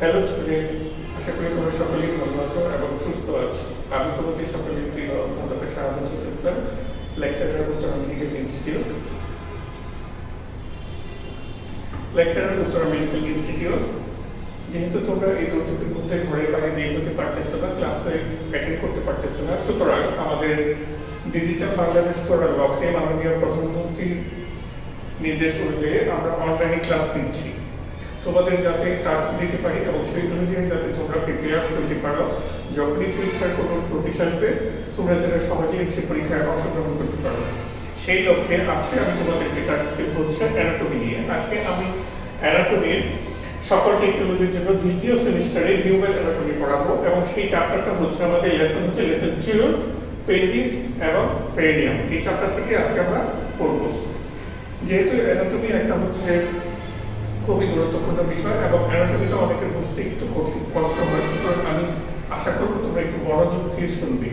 Hello student, আশা করি তোমরা সকলেই ভালো আছো এবং সুস্থ আছো। আমি তোমাদের সকলের প্রিয় অধ্যাপক Shahadat Hossain sir, lecturer Uttara medical institute. যেহেতু তোমরা এই দুর্যোগের মধ্যে ঘরের বাইরে বের হতে পারতেছো না, ক্লাসে অ্যাটেন্ড করতে পারতেছো না, সুতরাং আমাদের ডিজিটাল বাংলাদেশ করার লক্ষ্যে মাননীয় প্রধানমন্ত্রীর নির্দেশ অনুযায়ী আমরা অনলাইনে ক্লাস নিচ্ছি। তোমাদের যাতে কাজ দিতে পারি এবং সেই অনুযায়ী যাতে তোমরা প্রিপেয়ার করতে পারো, যখনই পরীক্ষার কোনো নোটিশ আসবে তোমরা যেন সহজেই সে পরীক্ষায় অংশগ্রহণ করতে পারো, সেই লক্ষ্যে আজকে আমি তোমাদেরকে কাজ দিতে হচ্ছে অ্যানাটমি নিয়ে। আজকে আমি অ্যানাটমির সকল টেকনোলজির জন্য দ্বিতীয় সেমিস্টারে হিউম্যান অ্যানাটমি পড়াবো এবং সেই চ্যাপ্টারটা হচ্ছে আমাদের লেসন 2 পেলভিস এবং পেরিনিয়াম। এই চ্যাপ্টার থেকে আজকে আমরা পড়বো। যেহেতু অ্যানাটমি একটা হচ্ছে খুবই গুরুত্বপূর্ণ বিষয় এবং অ্যানাটমিটা অনেকের বুঝতে একটু কষ্ট হয়, সুতরাং আমি আশা করবো তোমরা একটু মনোযোগ দিয়ে শুনবে।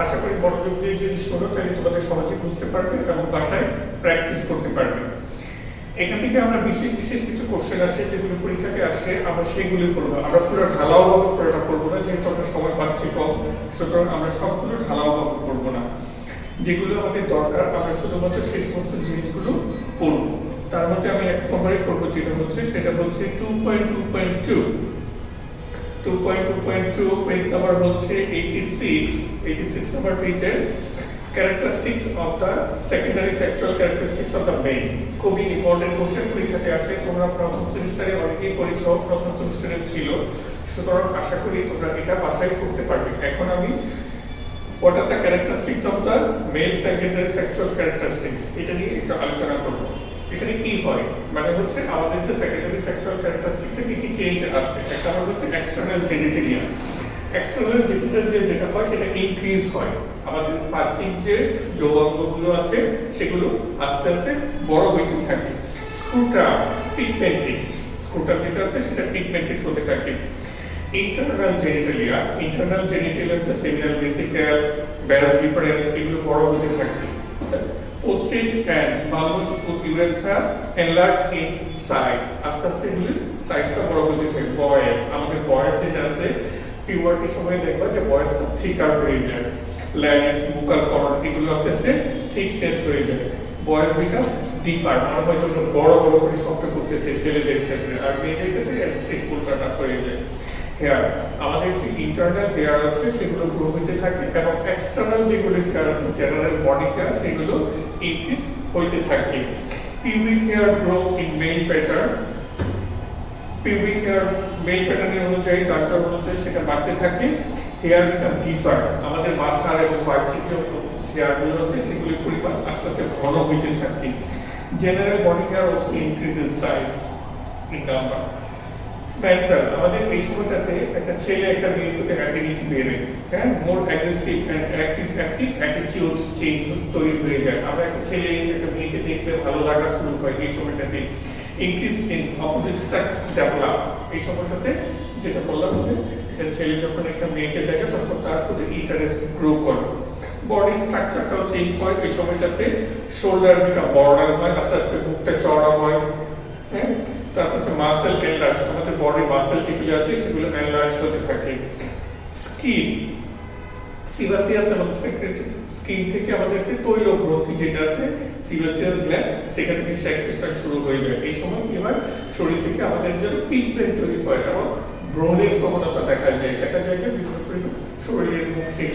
আশা করি মনোযোগ দিয়ে যদি শোনো তাহলে তোমাদের সহজে বুঝতে পারবে এবং বাসায় প্র্যাকটিস করতে পারবে। এখান থেকে আমরা বিশেষ বিশেষ কিছু কোশ্চেন আসে যেগুলো পরীক্ষাতে আসে, আমরা সেগুলি করবো। আমরা পুরো ঢালাওভাবে পুরোটা করবো না, যেহেতু আমরা সময় পাচ্ছি কম, সুতরাং আমরা সবগুলো ঢালাওভাবে করবো না। যেগুলো আমাদের দরকার আমরা শুধুমাত্র সেই সমস্ত জিনিসগুলো করবো। তার মধ্যে আমি এক নম্বরে করবো যেটা হচ্ছে সেটা হচ্ছে 2.2.2 পেজ নাম্বার হচ্ছে 86 নাম্বার পেজের characteristics of the secondary sexual characteristics of the male। খুবই ইম্পর্টেন্ট কোশ্চেন পরীক্ষাতে আসে। তোমরা প্রথম সেমিস্টারে অনেকেই পরীক্ষা প্রথম সেমিস্টারে ছিল, সুতরাং আশা করি তোমরা এটা বাসায় করতে পারবে। এখন আমি what are the characteristics of the male secondary sexual characteristics এটা নিয়ে একটু আলোচনা করব। এখানে কি হয় মানে হচ্ছে আমাদের যে সেকেন্ডারি সেক্সুয়াল ক্যারেক্টারিস্টিক্সে কি কি চেঞ্জ আসছে। একটা হচ্ছে এক্সটার্নাল জেনিটালিয়া। এক্সটার্নাল জেনিটালিয়া যেটা হয় সেটা ইনক্রিজ হয়, আমাদের বাহ্যিক যে যৌনাঙ্গগুলো আছে সেগুলো আস্তে আস্তে বড় হইতে থাকে। স্ক্রুটাম যেটা আছে সেটা পিগমেন্টেড হতে থাকে। ইন্টারনাল জেনিটালিয়া হচ্ছে সেমিনাল ভেসিকল, ব্যাস ডিফারেন্স, এগুলো বড় হতে থাকে। Prostate and bulbous urethra enlarge in size, আস্তে আস্তে এগুলি সাইজটা বড় হতে থাকে। বয়স, আমাদের বয়স যেটা আছে পিউবার্টির সময় দেখবা যে বয়সটা থিকার হয়ে যায়। ল্যারিংস, বুকাল কর্ড, এগুলো আস্তে আস্তে থিকনেস হয়ে যায়। বয়স বিকাম ডিপার, মনে হয় যত বড় বড় করে শব্দ করতেছে ছেলেদের ক্ষেত্রে, আর মেয়েদের ক্ষেত্রে ঠিক উল্টাটা হয়ে যায়। হেয়ার, আমাদের যে ইন্টারনাল হেয়ার আছে সেগুলো গ্রো হতে থাকে এবং এক্সটার্নাল যেগুলো হেয়ার আছে জেনারেল বডি হেয়ার সেগুলো ইনক্রিজ হতে থাকে। Pubic hair grow in male pattern, pubic hair male প্যাটার্নের অনুযায়ী যার অনুযায়ী সেটা বাড়তে থাকে। হেয়ার বিকাম ডিপার, আমাদের মাথার এবং বাহ্যিক যে হেয়ারগুলো আছে সেগুলির পরিমাণ আস্তে আস্তে ঘন হইতে থাকে। General body here also increase in size in number. Mental, আমাদের এই সময়টাতে একটা ছেলে একটা মেয়ের প্রতি অ্যাফিনিটি বেড়ে, হ্যাঁ, more aggressive and active attitude change তৈরি হয়ে যায়। আমরা একটা ছেলে একটা মেয়েকে দেখলে ভালো লাগা শুরু হয় এই সময়টাতে। Increase in opposite sex develop, এই সময়টাতে যেটা বললাম যে একটা ছেলে যখন একটা মেয়েকে দেখে তখন তার প্রতি ইন্টারেস্ট গ্রো করে। বডি স্ট্রাকচারটাও চেঞ্জ হয় এই সময়টাতে। শোল্ডার বিকাম বর্ডার হয়, আস্তে আস্তে বুকটা চওড়া হয়, হ্যাঁ। তারপর মাসেল এনলার্জ, আমাদের বডি মাসেল যেগুলো আছে সেগুলো এনলার্জ হতে থাকে। স্কিন, সিবাসিয়াস এবং সেক্রেটরি স্কিন থেকে আমাদের যে তৈল গ্রন্থি যেটা আছে সিবাসিয়াস গ্ল্যান্ড, সেখান থেকে সেক্রেশন শুরু হয়ে যায়। এই সময় কি হয় শরীর থেকে আমাদের যে পিগমেন্ট তৈরি হয় এবং ব্রণের প্রবণতা দেখা যায় যে বিভিন্ন শরীরের মুখে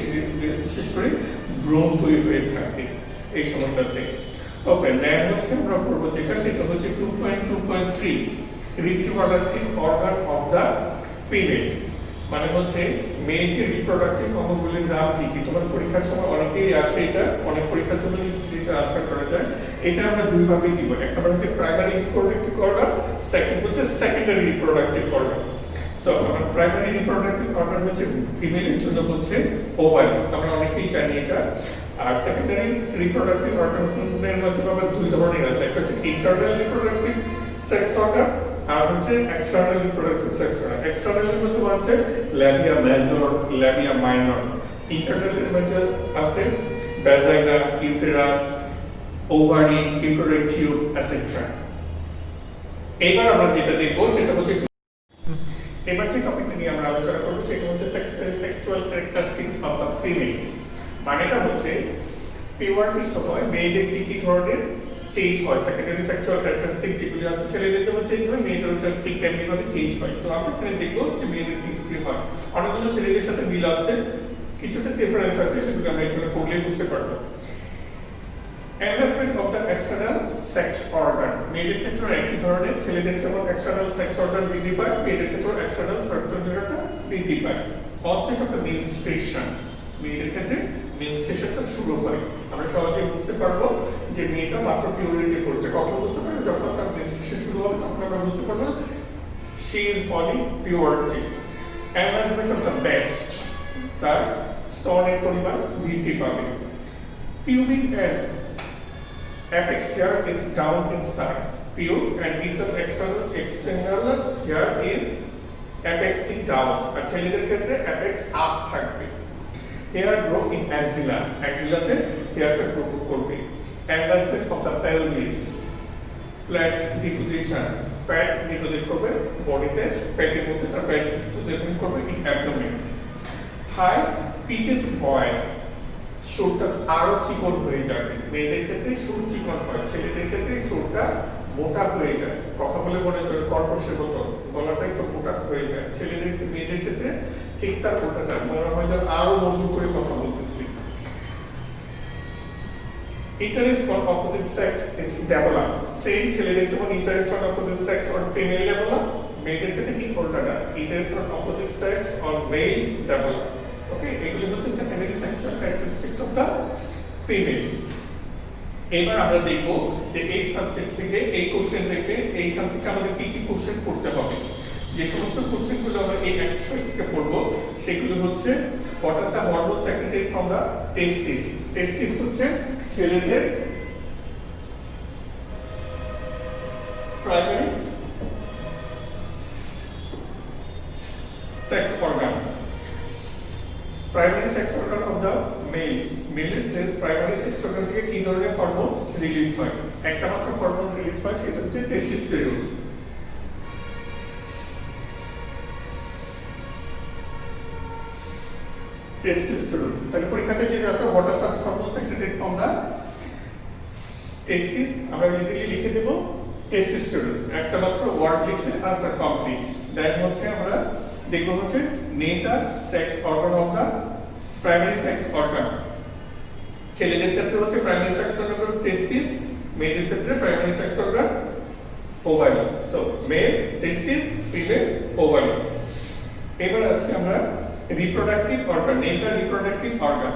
বিশেষ করে ব্রণ তৈরি হয়ে থাকে এই সময়টাতে। ওকে, নেক্সট হচ্ছে আমরা পড়ব যেটা সেটা হচ্ছে 2.2.3 reproductive organ of the female, মানে হচ্ছে মেয়েকে রিপ্রোডাক্টিভ অঙ্গগুলির নাম কি কি। তোমার পরীক্ষার সময় অনেকেই আসে, এটা অনেক পরীক্ষার জন্য এটা আনসার করা যায়। এটা আমরা দুই ভাবে দিব, একটা হচ্ছে প্রাইমারি রিপ্রোডাক্টিভ অর্গান, সেকেন্ড হচ্ছে সেকেন্ডারি রিপ্রোডাক্টিভ অর্গান। সো আমরা প্রাইমারি রিপ্রোডাক্টিভ অর্গান হচ্ছে ফিমেলের জন্য হচ্ছে ওভারি, আমরা অনেকেই জানি এটা। আর সেকেন্ডারি রিপ্রোডাক্টিভ অর্গানের মধ্যে আবার দুই ধরনের আছে, একটা হচ্ছে ইন্টারনাল রিপ্রোডাক্টিভ সেক্স অর্গান আর হচ্ছে এক্সটার্নাল রিপ্রোডাক্টিভ সেক্স অর্গান। এক্সটার্নালের মধ্যে আছে ল্যাবিয়া মেজর, ল্যাবিয়া মাইনর। ইন্টারনালের মধ্যে আছে vagina, uterus, ovary, uterine tube, etcetera. এবার আমরা যেটা দেখব সেটা হচ্ছে এবার যে টপিকটা নিয়ে আমরা আলোচনা করব সেটা হচ্ছে secondary sexual characteristics of the female. মানেটা হচ্ছে পিউবার্টির সময় মেয়েদের কি কি ধরনের চেঞ্জ হয়, সেকেন্ডারি সেক্সুয়াল ক্যারেক্টারিস্টিক যেগুলি আছে ছেলেদের যেমন চেঞ্জ হয় মেয়েদের ওটা ঠিক তেমনি ভাবে চেঞ্জ হয়। তো আমরা এখানে দেখবো যে মেয়েদের কি কি হয়। অনেকগুলো ছেলেদের সাথে মিল আছে, কিছুটা ডিফারেন্স আছে, সেগুলো আমরা এখানে পড়লে বুঝতে পারবো। Enlargement of the external sex organ, মেয়েদের ক্ষেত্রে একই ধরনের, ছেলেদের যেমন external sex organ বৃদ্ধি পায় মেয়েদের ক্ষেত্রে external sex organ বৃদ্ধি পায়। Onset of the menstruation, মেয়েদের ক্ষেত্রে মেনস্ট্রুয়েশনটা শুরু হয়। আমরা সহজে বুঝতে পারবো যে মেয়েটা মাত্র পিউবার্টি করছে। কখন বুঝতে পারবো? যখন তার মেনস্ট্রুয়েশন শুরু হবে তখন আমরা বুঝতে পারবো she is falling puberty. Enlargement of the breast, তার স্তনের পরিমাণ বৃদ্ধি পাবে। Pubic and apex hair is down in size. Pubic and external hair is apex in down. আর ছেলেদের ক্ষেত্রে apex up থাকবে। Hair grow in axilla, axilla-তে hairটা grow করবে। Enlargement of the pelvis, fat deposition, fat deposit করবে বডিতে, ফ্যাটের মধ্যে তার fat deposition করবে in abdomen. High pitches voice, সুরটা আরো চিকন হয়ে যাবে। মেয়েদের ক্ষেত্রে সুর চিকন হয়, ছেলেদের ক্ষেত্রে সুরটা মোটা হয়ে যায়। কথা বলে মনে হয় কর্কশের মতো গলাটা একটু মোটা হয়ে যায়। ছেলেদের মেয়েদের ক্ষেত্রে ঠিক তার মোটাটা মনে হয় যেন আরো মধুর করে কথা বলতেছি। Interest on opposite sex is developed. Same ছেলেদের যেমন interest on opposite sex on female develop, মেয়েদের ক্ষেত্রে ঠিক উল্টাটা, interest on opposite sex on male develop. Okay, এগুলো হচ্ছে secondary sexual characteristics of the female. এবার আমরা দেখব যে এই সাবজেক্ট থেকে এই কোশ্চেন থেকে এইখান থেকে আমাদের কি কি কোশ্চেন করতে হবে। যে সমস্ত কোশ্চেনগুলো আমরা এই এক্সারসাইজ থেকে পড়ব সেগুলো হচ্ছে what are the hormone secreted from the testis. Testis হচ্ছে ছেলেদের primary sex organ. Primary sex organ of the male, মেলের প্রাইমারি সেক্স অর্গান থেকে কি ধরনের হরমোন রিলিজ হয়? একটা মাত্র হরমোন রিলিজ হয়, সেটা হচ্ছে টেস্টোস্টেরন। টেস্টোস্টেরন। তাহলে পরীক্ষাতে যেটা আছে what are the hormone secreted from the testis, আমরা ইজিলি লিখে দেব টেস্টোস্টেরন। একটা মাত্র ওয়ার্ড লিখে আনসার কমপ্লিট। দেন হচ্ছে আমরা দেখব হচ্ছে name the sex organ of the primary sex organ. ছেলেদের ক্ষেত্রে হচ্ছে প্রাইমারি সেক্স অর্গান টেস্টিস, মেয়েদের ক্ষেত্রে primary sex organ ovary. So male testis, female ovary. এবার আছে আমরা reproductive organ, name the reproductive organ.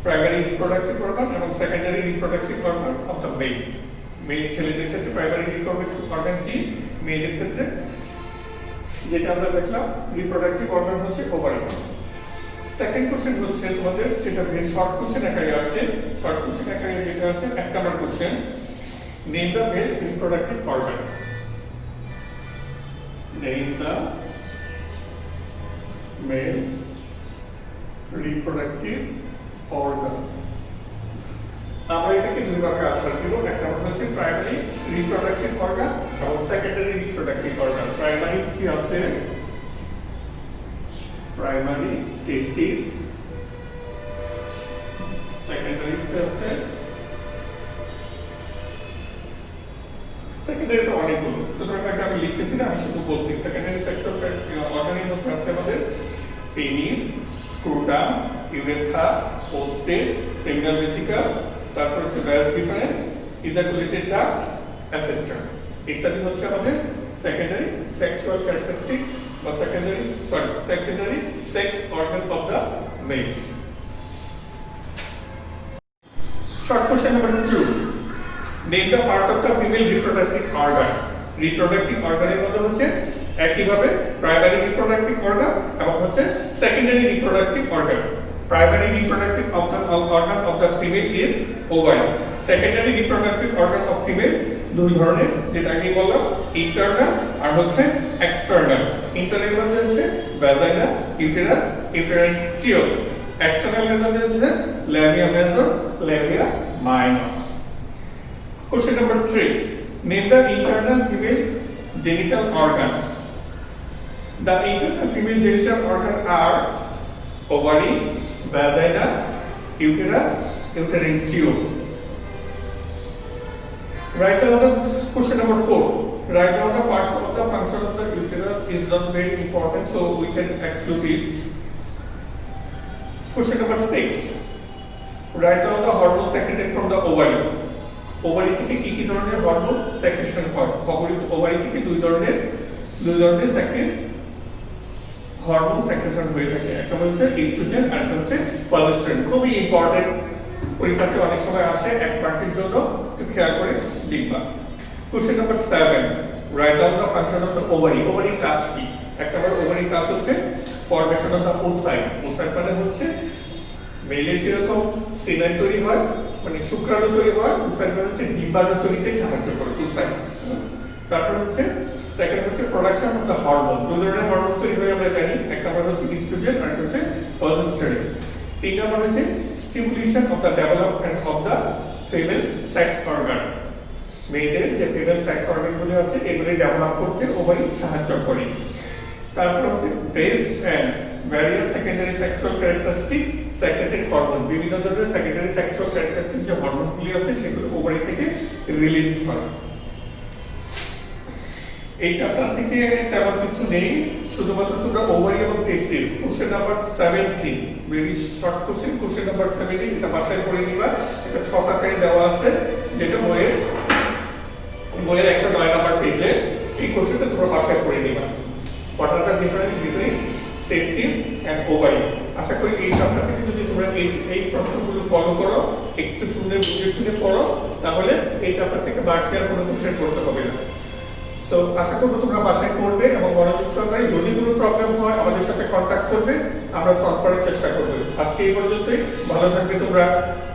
Primary reproductive organ এবং secondary reproductive organ of the male. Male ছেলেদের ক্ষেত্রে প্রাইমারি রিপ্রোডাক্টিভ অর্গান কি, মেয়েদের ক্ষেত্রে যেটা আমরা দেখলাম রিপ্রোডাক্টিভ অর্গান হচ্ছে ওভারি। সেকেন্ড কোশ্চেন হচ্ছে তোমাদের যেটা ভেরি শর্ট কোশ্চেন আকারে আসে, শর্ট কোশ্চেন আকারে যেটা আছে এক নাম্বার কোশ্চেন, নেম দা মেল রিপ্রোডাক্টিভ অর্গান। নেম দা মেল রিপ্রোডাক্টিভ অর্গান। আমরা এটাকে দুই ভাগে আনসার দেব। একটা হচ্ছে প্রাইমারি রিপ্রোডাক্টিভ অর্গান এবং সেকেন্ডারি রিপ্রোডাক্টিভ অর্গান। প্রাইমারি কি আছে? প্রাইমারি টেস্টিস, সেকেন্ডারি কি আছে? সেকেন্ডারি তো অনেকগুলো, সুতরাং এটা আমি লিখতেছি না, আমি শুধু বলছি সেকেন্ডারি সেক্সুয়াল অর্গানের মধ্যে আছে আমাদের penis, scrotum, urethra, prostate, seminal vesicle, তারপর হচ্ছে vas deferens, ejaculated duct, etcetera. ইত্যাদি হচ্ছে আমাদের সেকেন্ডারি সেক্সুয়াল ক্যারেক্টারিস্টিক্স বা secondary sex organ of the male. Short question number 2, name the part of the female reproductive organ. Reproductive অর্গানের মধ্যে হচ্ছে একইভাবে প্রাইমারি রিপ্রোডাক্টিভ অর্গান এবং হচ্ছে secondary reproductive organ. Primary reproductive organ of the female is ovary. Secondary reproductive organ of female দুই ধরনের, যেটা আগে বললাম ইন্টারনাল আর হচ্ছে এক্সটার্নাল। ইন্টারনাল মানে হচ্ছে vagina, uterus, uterine tube. External মানে হচ্ছে labia major, labia minor. Question number 3, name the internal female genital organ. The internal female genital organ are ovary, vagina, uterus, uterine tube. Write down the question number 4. Write down the parts of the function of the uterus is not very important, so we can exclude it. Question number 6. Write down the hormone secreted from the ovary. Ovary থেকে কি কি ধরনের hormone secretion হয়? Ovary থেকে দুই ধরনের hormone secretion হয়ে থাকে। একটা হচ্ছে ইস্ট্রোজেন আর একটা হচ্ছে প্রজেস্টেরন। খুবই ইম্পর্টেন্ট, পরীক্ষাতে অনেক সময় আসে, এক পার্টের জন্য একটু খেয়াল করে লিখবা। Question number 7, write down the function of the ovary. ওভারির কাজ কি? একটা বার ওভারির কাজ হচ্ছে formation of the oocyte. Oocyte মানে হচ্ছে মেলে যেরকম সিমেন্ট তৈরি হয়, মানে শুক্রাণু তৈরি হয়, ওসাইট মানে হচ্ছে ডিম্বাণু তৈরিতে সাহায্য করে ওসাইট। তারপর হচ্ছে সেকেন্ড হচ্ছে প্রোডাকশন অফ দ্য হরমোন। দুই ধরনের হরমোন তৈরি হয় আমরা জানি, একটা নাম্বার হচ্ছে ইস্ট্রোজেন আর একটা হচ্ছে প্রজেস্টেরন। তিন নাম্বার হচ্ছে stimulation of the development of the female sex organ. মেয়েদের যে ফিমেল সেক্স অর্গানগুলো আছে এগুলি ডেভেলপ করতে ওভারি সাহায্য করে। তারপর হচ্ছে breast and various secondary sexual characteristic secreted hormone. বিভিন্ন ধরনের সেকেন্ডারি সেক্সুয়াল ক্যারেক্টারিস্টিক যে হরমোনগুলি আছে সেগুলো ওভারি থেকে রিলিজ হয়। এই চ্যাপ্টার থেকে তেমন কিছু নেই, শুধুমাত্র তোমরা ওভারি এবং testis. Question number 17, very short question. Question number 17 এটা বাসায় করে নিবা, এটা 6 আকারে দেওয়া আছে, যেটা বইয়ের 109 নাম্বার পেজে। এই কোশ্চেনটা তোমরা বাসায় করে নিবা। What are the difference between testis and ovary? আশা করি এই চ্যাপ্টার থেকে যদি তোমরা এই প্রশ্নগুলো ফলো করো, একটু বুঝে শুনে পড়ো, তাহলে এই চ্যাপ্টার থেকে বাড়তি আর কোনো কোশ্চেন করতে হবে না। সো আশা করব তোমরা বাসায় করবে এবং মনোযোগ সহকারে, যদি কোনো প্রবলেম হয় আমাদের সাথে কন্টাক্ট করবে, আমরা সলভ করার চেষ্টা করব। আজকে এই পর্যন্তই, ভালো থাকবে তোমরা,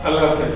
আল্লাহ হাফেজ।